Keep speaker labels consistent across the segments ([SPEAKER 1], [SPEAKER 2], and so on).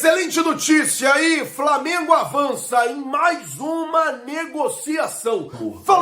[SPEAKER 1] Excelente notícia aí, Flamengo avança em mais uma negociação.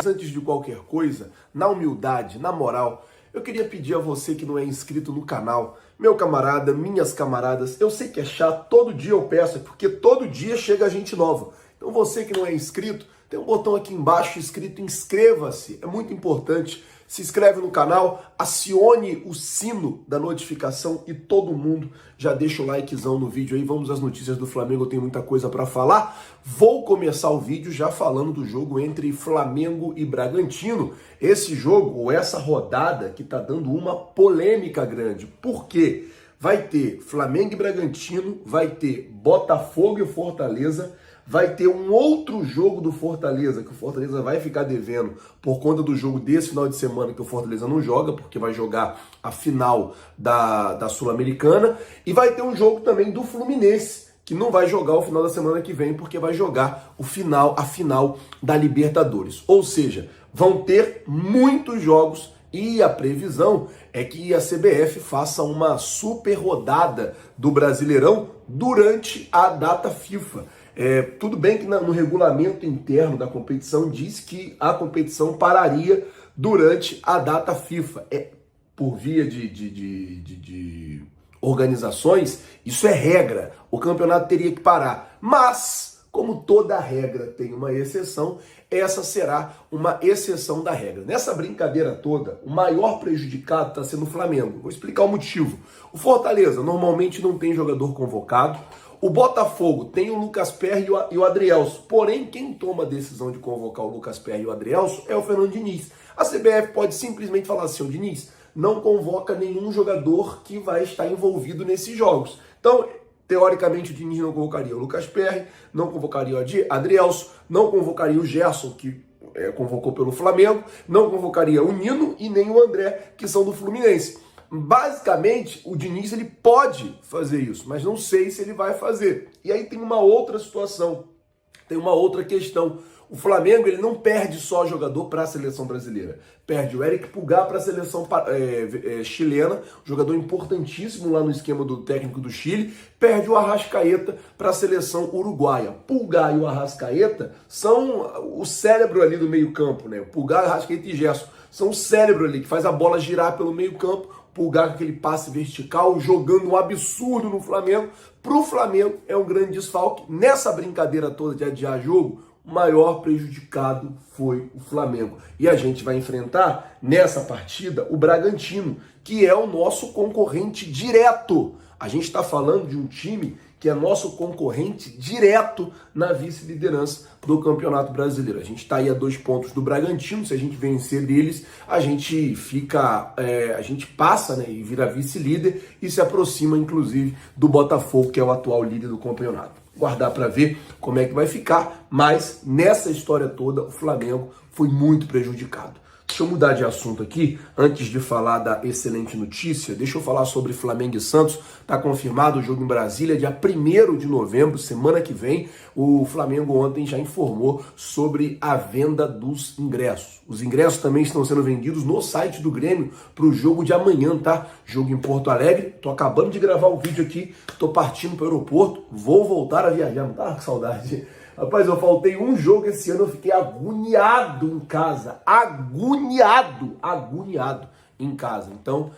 [SPEAKER 1] Antes de qualquer coisa, na humildade, na moral, eu queria pedir a você que não é inscrito no canal, meu camarada, minhas camaradas, eu sei que é chato, todo dia eu peço, porque todo dia chega gente nova. Então você que não é inscrito, tem um botão aqui embaixo escrito inscreva-se, é muito importante. Se inscreve no canal, acione o sino da notificação e todo mundo já deixa o likezão no vídeo aí. Vamos às notícias do Flamengo, eu tenho muita coisa para falar. Vou começar o vídeo já falando do jogo entre Flamengo e Bragantino. Esse jogo, ou essa rodada, que tá dando uma polêmica grande. Por quê? Vai ter Flamengo e Bragantino, vai ter Botafogo e Fortaleza, vai ter um outro jogo do Fortaleza, que o Fortaleza vai ficar devendo por conta do jogo desse final de semana que o Fortaleza não joga, porque vai jogar a final da Sul-Americana, e vai ter um jogo também do Fluminense, que não vai jogar o final da semana que vem, porque vai jogar a final da Libertadores. Ou seja, vão ter muitos jogos e a previsão é que a CBF faça uma super rodada do Brasileirão durante a data FIFA. Tudo bem que no regulamento interno da competição diz que a competição pararia durante a data FIFA. Por via de organizações, isso é regra. O campeonato teria que parar. Mas, como toda regra tem uma exceção, essa será uma exceção da regra. Nessa brincadeira toda, o maior prejudicado está sendo o Flamengo. Vou explicar o motivo. O Fortaleza normalmente não tem jogador convocado. O Botafogo tem o Lucas Perry e o Adrielso. Porém, quem toma a decisão de convocar o Lucas Perry e o Adrielso é o Fernando Diniz. A CBF pode simplesmente falar assim, o Diniz não convoca nenhum jogador que vai estar envolvido nesses jogos. Então, teoricamente, o Diniz não convocaria o Lucas Perry, não convocaria o Adrielso, não convocaria o Gerson, que convocou pelo Flamengo, não convocaria o Nino e nem o André, que são do Fluminense. Basicamente, o Diniz ele pode fazer isso, mas não sei se ele vai fazer. E aí tem uma outra situação, tem uma outra questão. O Flamengo ele não perde só jogador para a seleção brasileira. Perde o Eric Pulgar para a seleção chilena, jogador importantíssimo lá no esquema do técnico do Chile. Perde o Arrascaeta para a seleção uruguaia. Pulgar e o Arrascaeta são o cérebro ali do meio campo, né? O Pulgar, Arrascaeta e Gerson são o cérebro ali que faz a bola girar pelo meio campo. Pulgar com aquele passe vertical, jogando um absurdo no Flamengo. Para o Flamengo é um grande desfalque. Nessa brincadeira toda de adiar jogo, o maior prejudicado foi o Flamengo. E a gente vai enfrentar nessa partida o Bragantino, que é o nosso concorrente direto. A gente está falando de um time que é nosso concorrente direto na vice-liderança do Campeonato Brasileiro. A gente está aí a 2 pontos do Bragantino, se a gente vencer deles, a gente passa, né, e vira vice-líder e se aproxima, inclusive, do Botafogo, que é o atual líder do campeonato. Guardar para ver como é que vai ficar, mas nessa história toda o Flamengo foi muito prejudicado. Deixa eu mudar de assunto aqui, antes de falar da excelente notícia, deixa eu falar sobre Flamengo e Santos. Está confirmado o jogo em Brasília, dia 1º de novembro, semana que vem. O Flamengo ontem já informou sobre a venda dos ingressos. Os ingressos também estão sendo vendidos no site do Grêmio para o jogo de amanhã, tá? Jogo em Porto Alegre. Tô acabando de gravar o vídeo aqui, tô partindo para o aeroporto, vou voltar a viajar, não tá com saudade. Rapaz, eu faltei um jogo esse ano, eu fiquei agoniado em casa. Agoniado em casa. Então,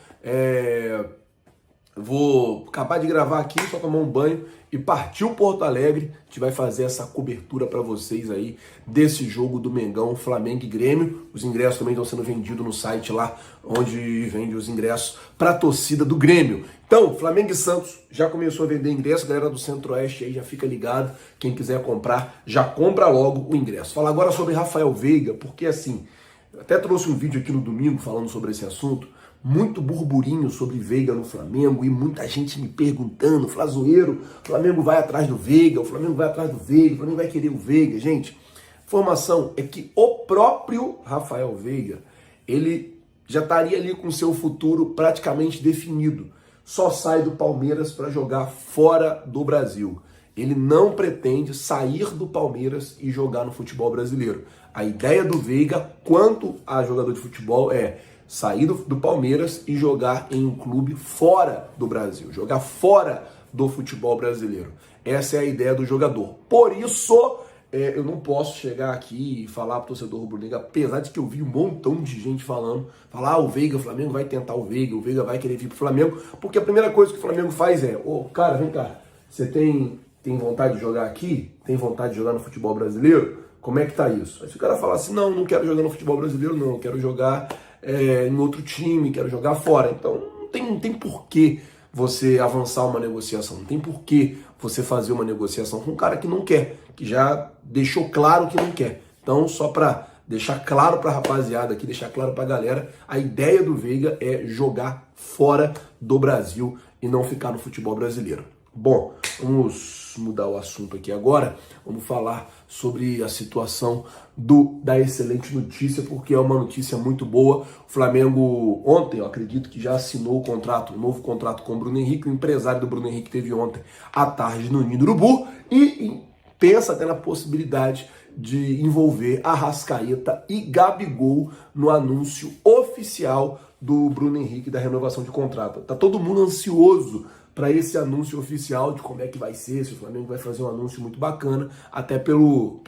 [SPEAKER 1] vou acabar de gravar aqui, só tomar um banho e partir o Porto Alegre. A gente vai fazer essa cobertura para vocês aí desse jogo do Mengão, Flamengo e Grêmio. Os ingressos também estão sendo vendidos no site lá, onde vende os ingressos para a torcida do Grêmio. Então, Flamengo e Santos já começou a vender ingresso, galera do Centro-Oeste aí já fica ligado. Quem quiser comprar, já compra logo o ingresso. Falar agora sobre Rafael Veiga, porque assim, eu até trouxe um vídeo aqui no domingo falando sobre esse assunto. Muito burburinho sobre Veiga no Flamengo e muita gente me perguntando, Flazoeiro, o Flamengo vai atrás do Veiga, o Flamengo vai atrás do Veiga, o Flamengo vai querer o Veiga. Gente, a informação é que o próprio Rafael Veiga, ele já estaria ali com seu futuro praticamente definido. Só sai do Palmeiras para jogar fora do Brasil. Ele não pretende sair do Palmeiras e jogar no futebol brasileiro. A ideia do Veiga, quanto a jogador de futebol, é sair do Palmeiras e jogar em um clube fora do Brasil, jogar fora do futebol brasileiro. Essa é a ideia do jogador. Por isso, eu não posso chegar aqui e falar pro torcedor rubro-negro, apesar de que eu vi um montão de gente falando, falar, o Veiga, o Flamengo vai tentar o Veiga vai querer vir pro Flamengo, porque a primeira coisa que o Flamengo faz é, cara, vem cá, você tem vontade de jogar aqui? Tem vontade de jogar no futebol brasileiro? Como é que tá isso? Aí se o cara falar assim, não quero jogar no futebol brasileiro, não, quero jogar em outro time, quero jogar fora. Então não tem porquê você avançar uma negociação, não tem porquê você fazer uma negociação com um cara que não quer, que já deixou claro que não quer. Então, só para deixar claro pra rapaziada aqui, deixar claro pra galera, a ideia do Veiga é jogar fora do Brasil e não ficar no futebol brasileiro. Bom, vamos mudar o assunto aqui agora, vamos falar sobre a situação da excelente notícia, porque é uma notícia muito boa. O Flamengo ontem, eu acredito que já assinou o novo contrato com o Bruno Henrique, o empresário do Bruno Henrique teve ontem à tarde no Ninho do Urubu e pensa até na possibilidade de envolver Arrascaeta e Gabigol no anúncio oficial do Bruno Henrique da renovação de contrato. Tá todo mundo ansioso para esse anúncio oficial de como é que vai ser, se o Flamengo vai fazer um anúncio muito bacana, até pelo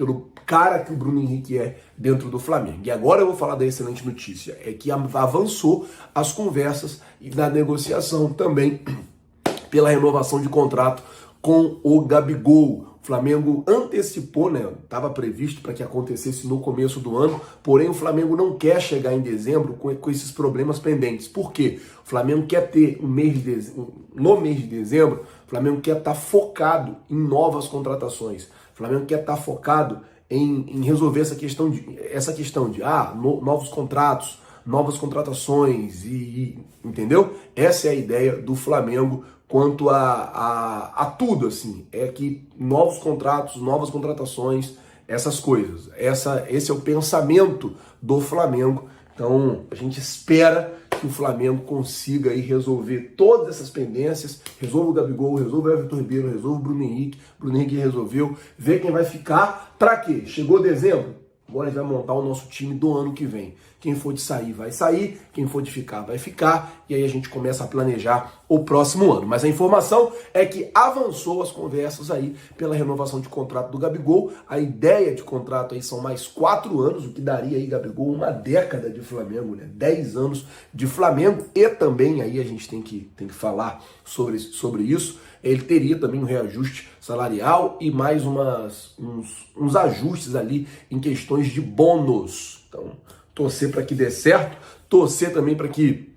[SPEAKER 1] cara que o Bruno Henrique é dentro do Flamengo. E agora eu vou falar da excelente notícia, é que avançou as conversas e na negociação também pela renovação de contrato com o Gabigol. O Flamengo antecipou, né? Estava previsto para que acontecesse no começo do ano, porém o Flamengo não quer chegar em dezembro com esses problemas pendentes. Por quê? O Flamengo quer ter no mês de dezembro, o Flamengo quer estar focado em novas contratações. O Flamengo quer estar focado em resolver essa questão de novos contratos, novas contratações, entendeu? Essa é a ideia do Flamengo quanto a tudo, assim, é que novos contratos, novas contratações, essas coisas. Esse é o pensamento do Flamengo. Então, a gente espera que o Flamengo consiga aí resolver todas essas pendências, resolva o Gabigol, resolva o Everton Ribeiro, resolva o Bruno Henrique resolveu, vê quem vai ficar, pra quê? Chegou dezembro? Agora a gente vai montar o nosso time do ano que vem. Quem for de sair, vai sair. Quem for de ficar, vai ficar. E aí a gente começa a planejar o próximo ano. Mas a informação é que avançou as conversas aí pela renovação de contrato do Gabigol. A ideia de contrato aí são mais 4 anos, o que daria aí, Gabigol, uma década de Flamengo, né? 10 anos de Flamengo. E também aí a gente tem que falar sobre isso. Ele teria também um reajuste salarial e mais uns ajustes ali em questões de bônus. Então, torcer para que dê certo, torcer também para que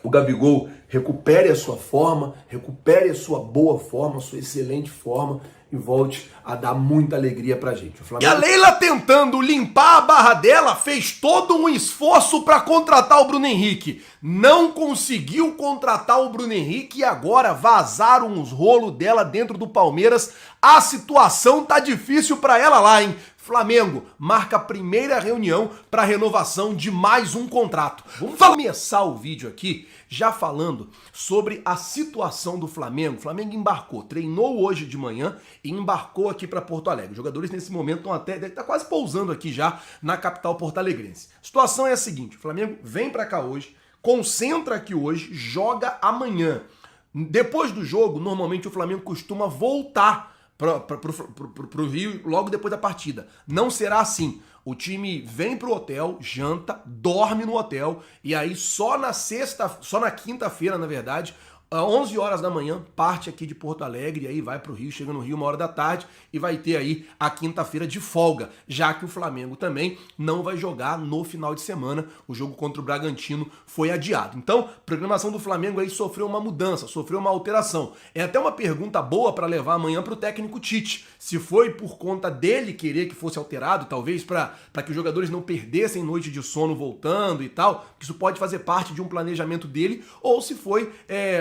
[SPEAKER 1] o Gabigol recupere a sua forma, recupere a sua boa forma, a sua excelente forma e volte a dar muita alegria pra gente. E a Leila, tentando limpar a barra dela, fez todo um esforço para contratar o Bruno Henrique. Não conseguiu contratar o Bruno Henrique e agora vazaram os rolos dela dentro do Palmeiras. A situação tá difícil para ela lá, hein? Flamengo marca a primeira reunião para renovação de mais um contrato. Vamos começar o vídeo aqui já falando sobre a situação do Flamengo. O Flamengo embarcou, treinou hoje de manhã e embarcou aqui para Porto Alegre. Os jogadores nesse momento estão deve estar quase pousando aqui já na capital porto-alegrense. A situação é a seguinte, o Flamengo vem para cá hoje, concentra aqui hoje, joga amanhã. Depois do jogo, normalmente o Flamengo costuma voltar pro Rio logo depois da partida. Não será assim. O time vem pro hotel, janta, dorme no hotel e aí só na quinta-feira, na verdade, às 11 horas da manhã, parte aqui de Porto Alegre e aí vai pro Rio, chega no Rio 1h da tarde e vai ter aí a quinta-feira de folga, já que o Flamengo também não vai jogar no final de semana. O jogo contra o Bragantino foi adiado. Então, a programação do Flamengo aí sofreu uma mudança, sofreu uma alteração. É até uma pergunta boa para levar amanhã pro técnico Tite. Se foi por conta dele querer que fosse alterado, talvez para que os jogadores não perdessem noite de sono voltando e tal, que isso pode fazer parte de um planejamento dele, ou se foi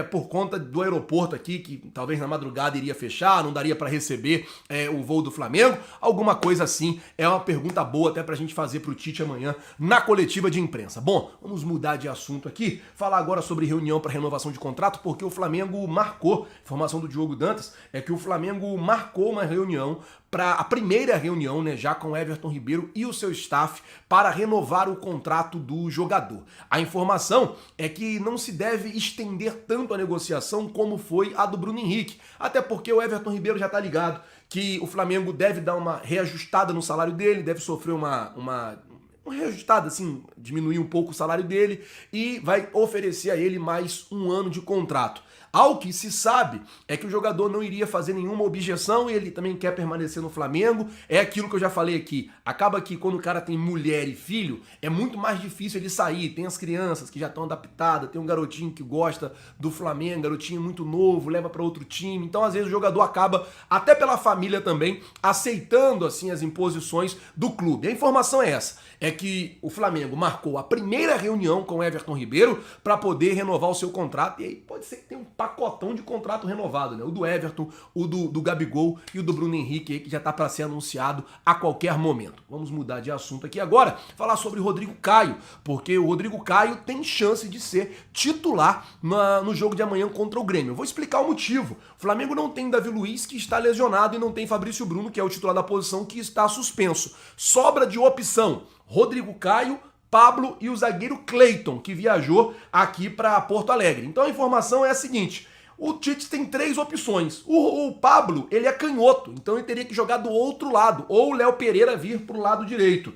[SPEAKER 1] por conta do aeroporto aqui, que talvez na madrugada iria fechar, não daria para receber o voo do Flamengo, alguma coisa assim. É uma pergunta boa até pra gente fazer pro Tite amanhã na coletiva de imprensa. Bom, vamos mudar de assunto aqui, falar agora sobre reunião para renovação de contrato, porque o Flamengo marcou, informação do Diogo Dantas, é que o Flamengo marcou uma reunião para a primeira reunião, né, já com o Everton Ribeiro e o seu staff, para renovar o contrato do jogador. A informação é que não se deve estender tanto a negociação negociação como foi a do Bruno Henrique. Até porque o Everton Ribeiro já tá ligado que o Flamengo deve dar uma reajustada no salário dele, deve sofrer uma reajustada, assim, diminuir um pouco o salário dele e vai oferecer a ele mais um ano de contrato. Ao que se sabe é que o jogador não iria fazer nenhuma objeção e ele também quer permanecer no Flamengo. É aquilo que eu já falei aqui. Acaba que quando o cara tem mulher e filho, é muito mais difícil ele sair. Tem as crianças que já estão adaptadas, tem um garotinho que gosta do Flamengo, garotinho muito novo, leva para outro time. Então, às vezes, o jogador acaba, até pela família também, aceitando assim as imposições do clube. A informação é essa. É que o Flamengo marcou a primeira reunião com o Everton Ribeiro para poder renovar o seu contrato. E aí pode ser que tenha um pacotão de contrato renovado, né? O do Everton, o do Gabigol e o do Bruno Henrique, aí, que já tá para ser anunciado a qualquer momento. Vamos mudar de assunto aqui agora, falar sobre o Rodrigo Caio, porque o Rodrigo Caio tem chance de ser titular no jogo de amanhã contra o Grêmio. Eu vou explicar o motivo. O Flamengo não tem Davi Luiz, que está lesionado, e não tem Fabrício Bruno, que é o titular da posição, que está suspenso. Sobra de opção Rodrigo Caio, Pablo e o zagueiro Cleiton, que viajou aqui para Porto Alegre. Então a informação é a seguinte: o Tite tem 3 opções. O Pablo, ele é canhoto, então ele teria que jogar do outro lado, ou o Léo Pereira vir para o lado direito.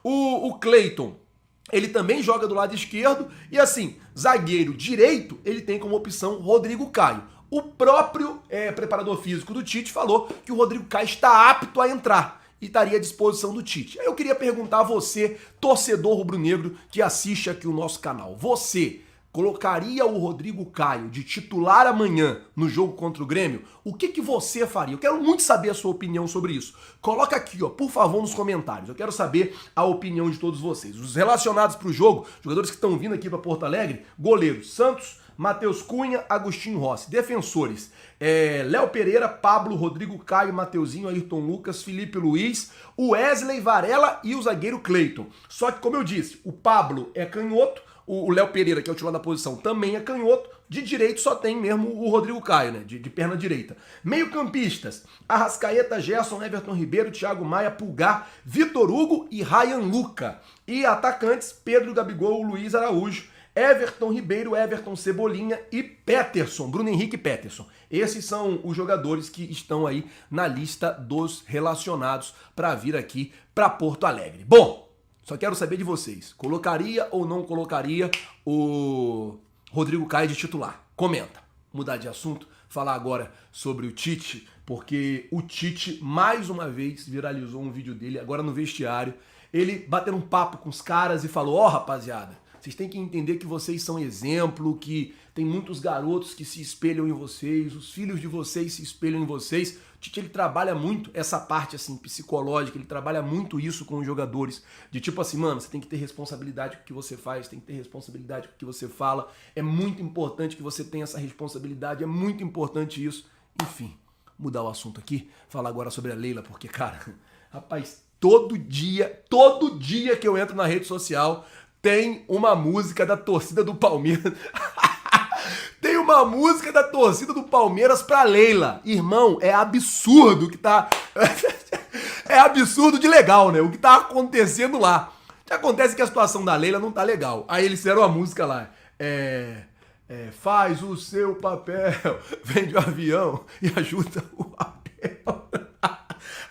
[SPEAKER 1] O Cleiton, ele também joga do lado esquerdo, e assim, zagueiro direito, ele tem como opção Rodrigo Caio. O próprio preparador físico do Tite falou que o Rodrigo Caio está apto a entrar e estaria à disposição do Tite. Aí eu queria perguntar a você, torcedor rubro-negro que assiste aqui o nosso canal, você colocaria o Rodrigo Caio de titular amanhã no jogo contra o Grêmio? O que você faria? Eu quero muito saber a sua opinião sobre isso. Coloca aqui, ó, por favor, nos comentários. Eu quero saber a opinião de todos vocês. Os relacionados para o jogo, jogadores que estão vindo aqui para Porto Alegre: goleiro Santos, Matheus Cunha, Agostinho Rossi. Defensores: Léo Pereira, Pablo, Rodrigo Caio, Mateuzinho, Ayrton Lucas, Felipe Luiz, Wesley, Varela e o zagueiro Cleiton. Só que, como eu disse, o Pablo é canhoto, o Léo Pereira, que é o titular da posição, também é canhoto. De direito só tem mesmo o Rodrigo Caio, né? De perna direita. Meio-campistas: Arrascaeta, Gerson, Everton Ribeiro, Thiago Maia, Pulgar, Vitor Hugo e Ryan Luca. E atacantes: Pedro, Gabigol, Luiz Araújo, Everton Ribeiro, Everton Cebolinha e Peterson, Bruno Henrique e Peterson. Esses são os jogadores que estão aí na lista dos relacionados para vir aqui para Porto Alegre. Bom, só quero saber de vocês. Colocaria ou não colocaria o Rodrigo Caio de titular? Comenta. Mudar de assunto, falar agora sobre o Tite, porque o Tite mais uma vez viralizou um vídeo dele agora no vestiário. Ele batendo um papo com os caras e falou: ó, rapaziada, vocês têm que entender que vocês são exemplo, que tem muitos garotos que se espelham em vocês, os filhos de vocês se espelham em vocês. O Tite, ele trabalha muito essa parte assim psicológica, ele trabalha muito isso com os jogadores, de tipo assim, mano, você tem que ter responsabilidade com o que você faz, tem que ter responsabilidade com o que você fala, é muito importante que você tenha essa responsabilidade, é muito importante isso. Enfim, mudar o assunto aqui, falar agora sobre a Leila, porque, cara, rapaz, todo dia que eu entro na rede social, tem uma música da torcida do Palmeiras. Tem uma música da torcida do Palmeiras pra Leila. Irmão, é absurdo o que tá... É absurdo de legal, né? O que tá acontecendo lá. O que acontece é que a situação da Leila não tá legal. Aí eles fizeram a música lá. Faz o seu papel, vende o avião e ajuda o papel.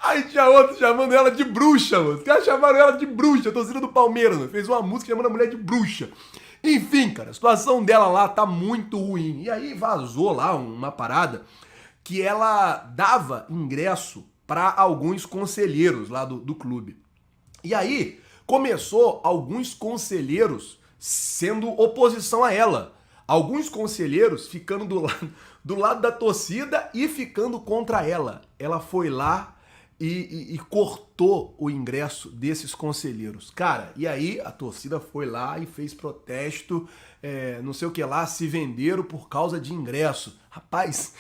[SPEAKER 1] Aí tinha outro chamando ela de bruxa, mano. Os caras chamaram ela de bruxa, a torcida do Palmeiras, mano. Fez uma música chamando a mulher de bruxa. Enfim, cara, a situação dela lá tá muito ruim. E aí vazou lá uma parada que ela dava ingresso para alguns conselheiros lá do clube. E aí começou alguns conselheiros sendo oposição a ela. Alguns conselheiros ficando do lado da torcida e ficando contra ela. Ela foi lá e cortou o ingresso desses conselheiros. Cara, e aí a torcida foi lá e fez protesto, não sei o que lá, se venderam por causa de ingresso. Rapaz,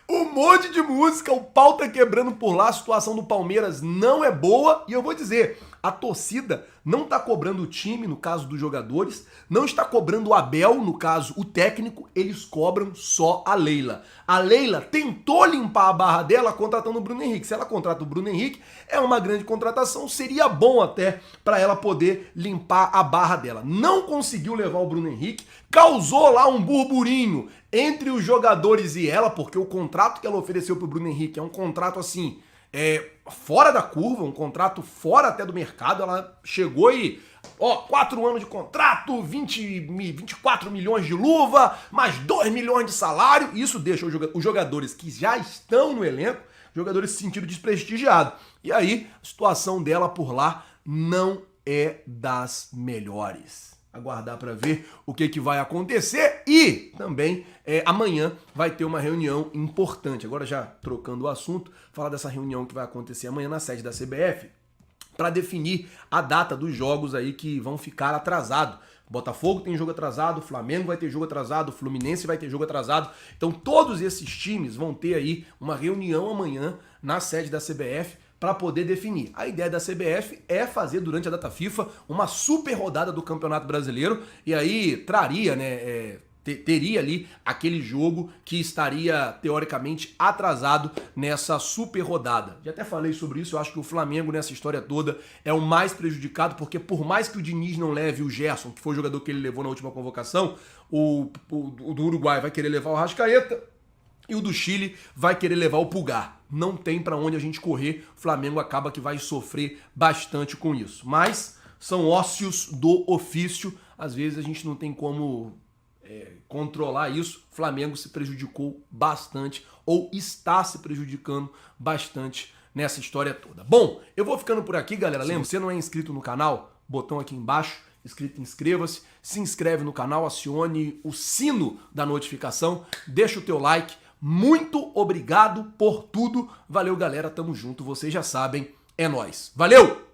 [SPEAKER 1] um monte de música, o pau tá quebrando por lá, a situação do Palmeiras não é boa, e eu vou dizer, a torcida não tá cobrando o time, no caso dos jogadores, não está cobrando o Abel, no caso o técnico, eles cobram só a Leila. A Leila tentou limpar a barra dela contratando o Bruno Henrique. Se ela contrata o Bruno Henrique, é uma grande contratação, seria bom até para ela poder limpar a barra dela. Não conseguiu levar o Bruno Henrique, causou lá um burburinho entre os jogadores e ela, porque o contrato que ela ofereceu pro Bruno Henrique é um contrato assim, fora da curva, um contrato fora até do mercado. Ela chegou e, 4 anos de contrato, 24 milhões de luva, mais 2 milhões de salário. Isso deixa os jogadores que já estão no elenco, jogadores se sentindo desprestigiados. E aí, a situação dela por lá não é das melhores. Aguardar para ver o que vai acontecer. E também amanhã vai ter uma reunião importante. Agora já trocando o assunto, falar dessa reunião que vai acontecer amanhã na sede da CBF para definir a data dos jogos aí que vão ficar atrasados. Botafogo tem jogo atrasado, Flamengo vai ter jogo atrasado, Fluminense vai ter jogo atrasado. Então todos esses times vão ter aí uma reunião amanhã na sede da CBF para poder definir. A ideia da CBF é fazer durante a data FIFA uma super rodada do Campeonato Brasileiro e aí traria, teria ali aquele jogo que estaria teoricamente atrasado nessa super rodada. Já até falei sobre isso, eu acho que o Flamengo nessa história toda é o mais prejudicado, porque por mais que o Diniz não leve o Gerson, que foi o jogador que ele levou na última convocação, o do Uruguai vai querer levar o Arrascaeta e o do Chile vai querer levar o Pulgar. Não tem pra onde a gente correr, o Flamengo acaba que vai sofrer bastante com isso. Mas são ócios do ofício, às vezes a gente não tem como controlar isso. O Flamengo se prejudicou bastante, ou está se prejudicando bastante nessa história toda. Bom, eu vou ficando por aqui, galera. Lembra, se você não é inscrito no canal, botão aqui embaixo, inscreva-se, se inscreve no canal, acione o sino da notificação, deixa o teu like. Muito obrigado por tudo. Valeu, galera. Tamo junto. Vocês já sabem. É nóis. Valeu!